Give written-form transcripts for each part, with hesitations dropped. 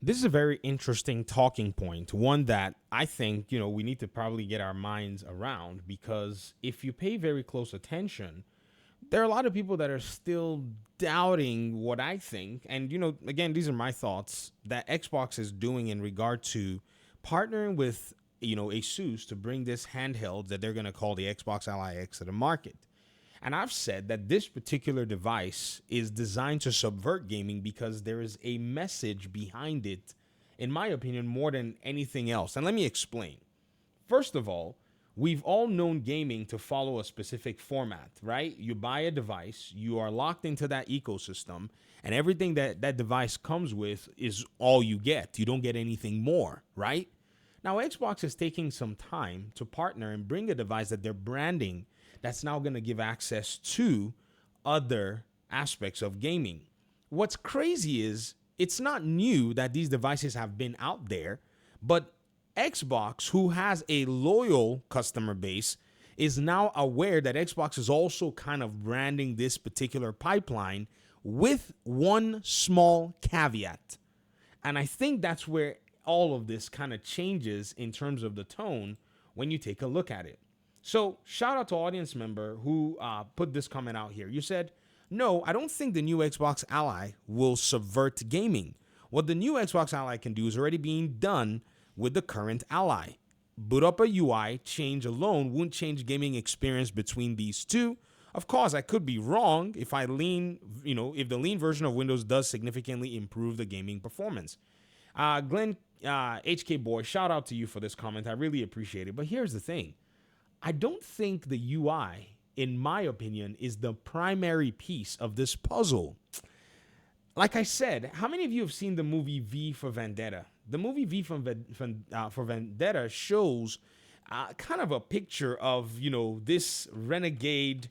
This is a very interesting talking point, one that I think, we need to probably get our minds around because if you pay very close attention, there are a lot of people that are still doubting what I think. And, again, these are my thoughts that Xbox is doing in regard to partnering with, Asus to bring this handheld that they're going to call the Xbox Ally X to the market. And I've said that this particular device is designed to subvert gaming because there is a message behind it, in my opinion, more than anything else. And let me explain. First of all, we've all known gaming to follow a specific format, right? You buy a device, you are locked into that ecosystem, and everything that that device comes with is all you get. You don't get anything more, right? Now, Xbox is taking some time to partner and bring a device that they're branding that's now going to give access to other aspects of gaming. What's crazy is it's not new that these devices have been out there, but Xbox, who has a loyal customer base, is now aware that Xbox is also kind of branding this particular pipeline with one small caveat. And I think that's where all of this kind of changes in terms of the tone when you take a look at it. So, shout out to audience member who put this comment out here. You said, no, I don't think the new Xbox Ally will subvert gaming. What the new Xbox Ally can do is already being done with the current Ally. Boot up a UI change alone won't change gaming experience between these two. Of course, I could be wrong if if the lean version of Windows does significantly improve the gaming performance. Glenn HK Boy, shout out to you for this comment. I really appreciate it. But here's the thing. I don't think the UI, in my opinion, is the primary piece of this puzzle. Like I said, how many of you have seen the movie V for Vendetta? The movie V for Vendetta shows kind of a picture of, this renegade,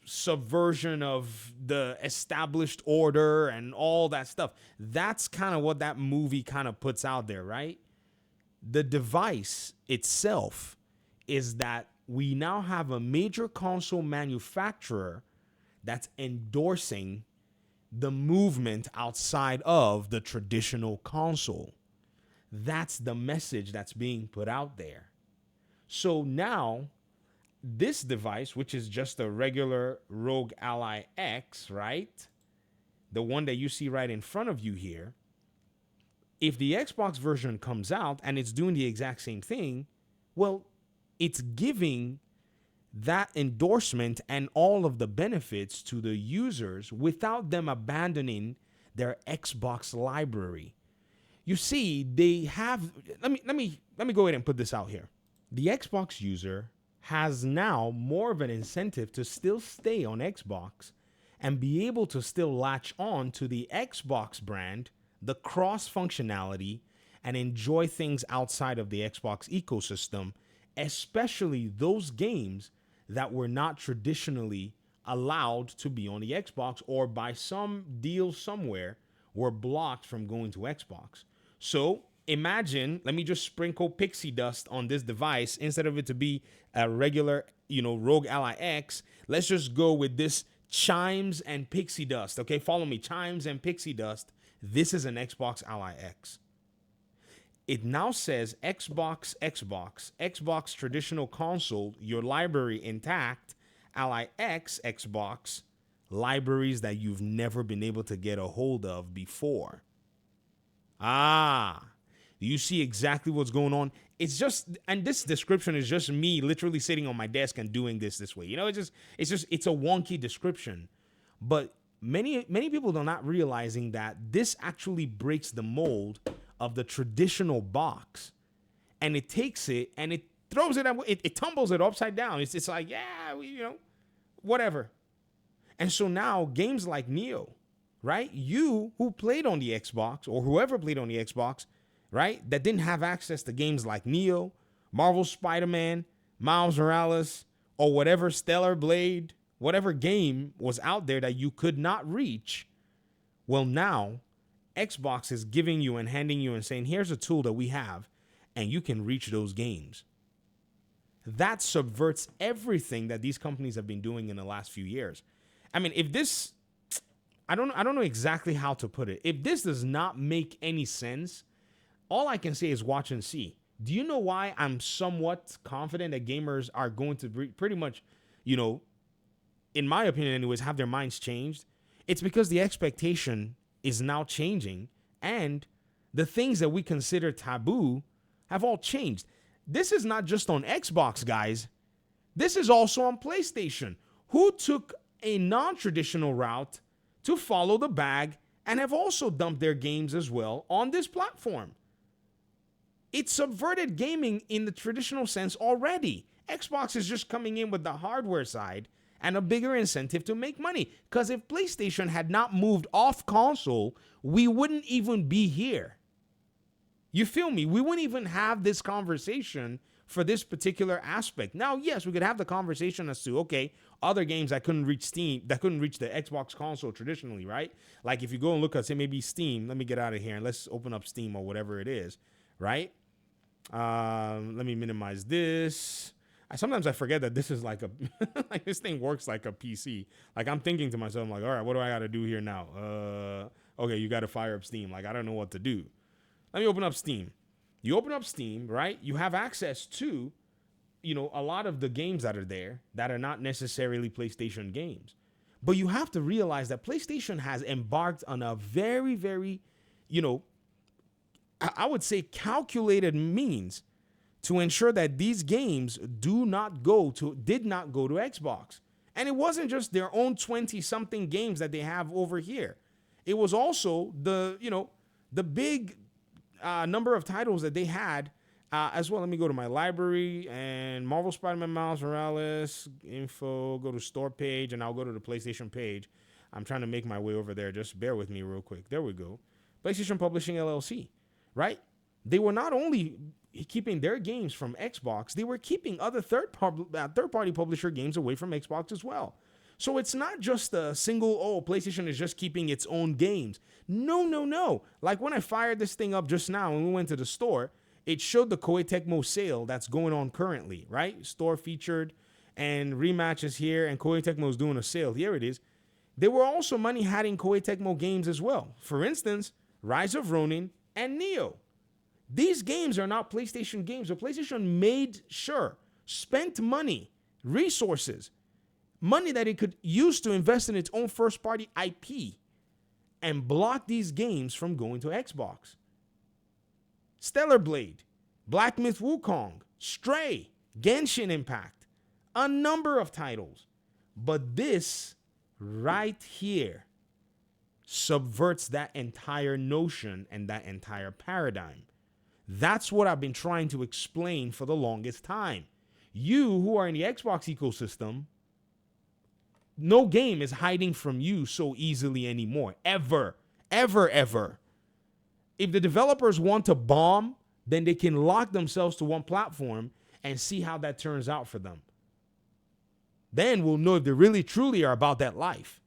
subversion of the established order and all that stuff. That's kind of what that movie kind of puts out there, right? The device itself is that we now have a major console manufacturer that's endorsing the movement outside of the traditional console. That's the message that's being put out there. So now, this device, which is just a regular Rogue Ally X, right? The one that you see right in front of you here. If the Xbox version comes out and it's doing the exact same thing, well, it's giving that endorsement and all of the benefits to the users without them abandoning their Xbox library. You see, they have let me go ahead and put this out here. The Xbox user has now more of an incentive to still stay on Xbox and be able to still latch on to the Xbox brand, the cross functionality, and enjoy things outside of the Xbox ecosystem, especially those games that were not traditionally allowed to be on the Xbox or by some deal somewhere were blocked from going to Xbox. So imagine, let me just sprinkle pixie dust on this device instead of it to be a regular, Rogue Ally X. Let's just go with this chimes and pixie dust. Okay, follow me, chimes and pixie dust. This is an Xbox Ally X. It now says Xbox traditional console, your library intact, Ally X, Xbox, libraries that you've never been able to get a hold of before. You see exactly what's going on. It's just, and this description is just me literally sitting on my desk and doing this way. It's a wonky description. But many people are not realizing that this actually breaks the mold of the traditional box, and it takes it and it throws it, it tumbles it upside down. It's like, whatever. And so now games like Neo, right? You who played on the Xbox, or whoever played on the Xbox, right? That didn't have access to games like Neo, Marvel Spider-Man, Miles Morales, or whatever Stellar Blade, whatever game was out there that you could not reach. Well, now Xbox is giving you and handing you and saying, here's a tool that we have, and you can reach those games. That subverts everything that these companies have been doing in the last few years. I mean, if this, I don't know exactly how to put it. If this does not make any sense, all I can say is watch and see. Do you know why I'm somewhat confident that gamers are going to pretty much, you know, in my opinion anyways, have their minds changed? It's because the expectation is now changing, and the things that we consider taboo have all changed. This is not just on Xbox, guys. This is also on PlayStation, who took a non-traditional route to follow the bag and have also dumped their games as well on this platform. It subverted gaming in the traditional sense already. Xbox is just coming in with the hardware side and a bigger incentive to make money. Because if PlayStation had not moved off console, we wouldn't even be here. You feel me? We wouldn't even have this conversation for this particular aspect. Now, yes, we could have the conversation as to, okay, other games that couldn't reach Steam, that couldn't reach the Xbox console traditionally, right? Like if you go and look at, say, maybe Steam, let me get out of here and let's open up Steam or whatever it is, right? Let me minimize this. Sometimes I forget that this is like a, like this thing works like a PC. Like I'm thinking to myself, I'm like, all right, what do I got to do here now? Okay, you got to fire up Steam. Like I don't know what to do. Let me open up Steam. You open up Steam, right? You have access to, a lot of the games that are there that are not necessarily PlayStation games. But you have to realize that PlayStation has embarked on a very, very, I would say calculated means to ensure that these games did not go to Xbox. And it wasn't just their own 20-something games that they have over here. It was also the big number of titles that they had as well. Let me go to my library and Marvel Spider-Man Miles Morales info, go to store page, and I'll go to the PlayStation page. I'm trying to make my way over there. Just bear with me real quick. There we go. PlayStation Publishing LLC, right? They were not only keeping their games from Xbox, they were keeping other third-party publisher games away from Xbox as well. So it's not just a single, PlayStation is just keeping its own games. No. Like when I fired this thing up just now and we went to the store, it showed the Koei Tecmo sale that's going on currently, right? Store featured and rematches here, and Koei Tecmo is doing a sale. Here it is. There were also money had in Koei Tecmo games as well. For instance, Rise of Ronin and Neo. These games are not PlayStation games, but PlayStation made sure, spent money, resources, money that it could use to invest in its own first-party IP and block these games from going to Xbox. Stellar Blade, Black Myth Wukong, Stray, Genshin Impact, a number of titles. But this right here subverts that entire notion and that entire paradigm. That's what I've been trying to explain for the longest time. You who are in the Xbox ecosystem, no game is hiding from you so easily anymore. Ever. If the developers want to bomb, then they can lock themselves to one platform and see how that turns out for them. Then we'll know if they really truly are about that life.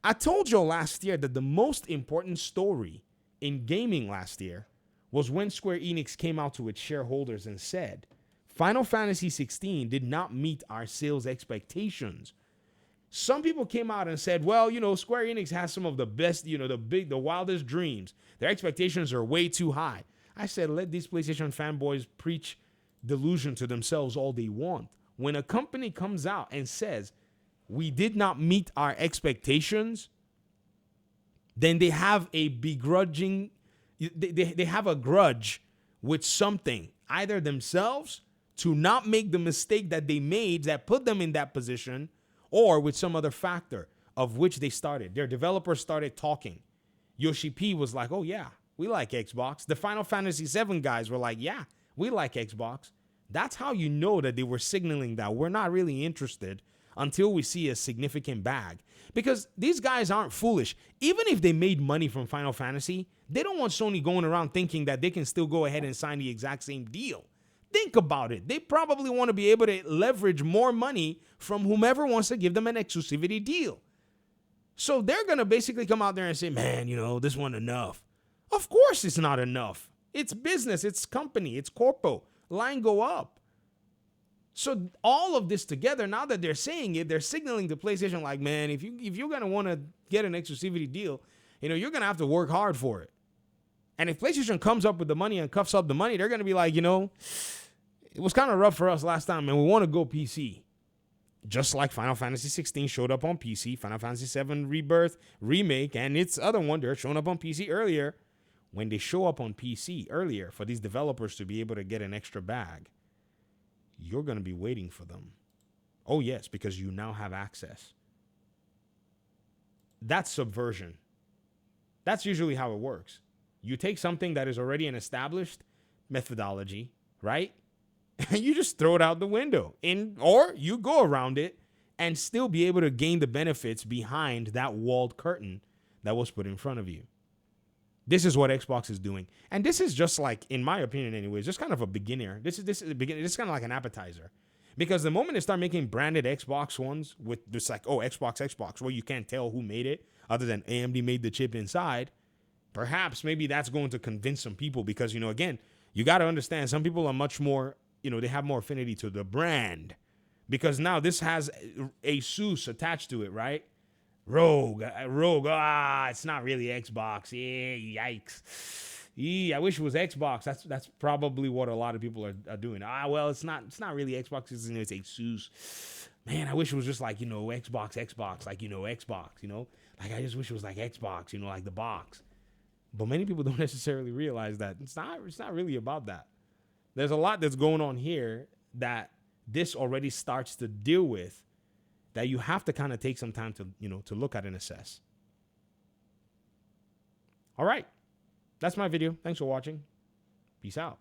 I told you last year that the most important story in gaming last year was when Square Enix came out to its shareholders and said, Final Fantasy XVI did not meet our sales expectations. Some people came out and said, well, Square Enix has some of the best, the wildest dreams. Their expectations are way too high. I said, let these PlayStation fanboys preach delusion to themselves all they want. When a company comes out and says, we did not meet our expectations, then they have a begrudging, they have a grudge with something, either themselves to not make the mistake that they made that put them in that position, or with some other factor of which they started. Their developers started talking. Yoshi P was like, oh yeah, we like Xbox. The Final Fantasy VII guys were like, yeah, we like Xbox. That's how you know that they were signaling that we're not really interested until we see a significant bag. Because these guys aren't foolish. Even if they made money from Final Fantasy, they don't want Sony going around thinking that they can still go ahead and sign the exact same deal. Think about it. They probably want to be able to leverage more money from whomever wants to give them an exclusivity deal. So they're going to basically come out there and say, man, this one enough. Of course it's not enough. It's business. It's company. It's corpo. Line go up. So all of this together, now that they're saying it, they're signaling to PlayStation like, man, if you're going to want to get an exclusivity deal, you're going to have to work hard for it. And if PlayStation comes up with the money and cuffs up the money, they're going to be like, it was kind of rough for us last time, and we want to go PC. Just like Final Fantasy 16 showed up on PC, Final Fantasy 7 Rebirth Remake, and its other one, they're showing up on PC earlier. When they show up on PC earlier for these developers to be able to get an extra bag, you're going to be waiting for them. Oh, yes, because you now have access. That's subversion. That's usually how it works. You take something that is already an established methodology, right? And you just throw it out the window. Or you go around it and still be able to gain the benefits behind that walled curtain that was put in front of you. This is what Xbox is doing. And this is just like, in my opinion anyways, just kind of a beginner. This is a beginner. This is kind of like an appetizer. Because the moment they start making branded Xbox ones with just like, oh, Xbox, where you can't tell who made it other than AMD made the chip inside, perhaps maybe that's going to convince some people because, again, you got to understand some people are much more, they have more affinity to the brand because now this has Asus attached to it, right? Rogue, it's not really Xbox. Yeah, yikes. I wish it was Xbox. That's probably what a lot of people are doing. Well, it's not really Xbox. It's Asus. Man, I wish it was just like, Xbox, like, Xbox, like I just wish it was like Xbox, like the box. But many people don't necessarily realize that it's not really about that. There's a lot that's going on here that this already starts to deal with that you have to kind of take some time to, to look at and assess. All right. That's my video. Thanks for watching. Peace out.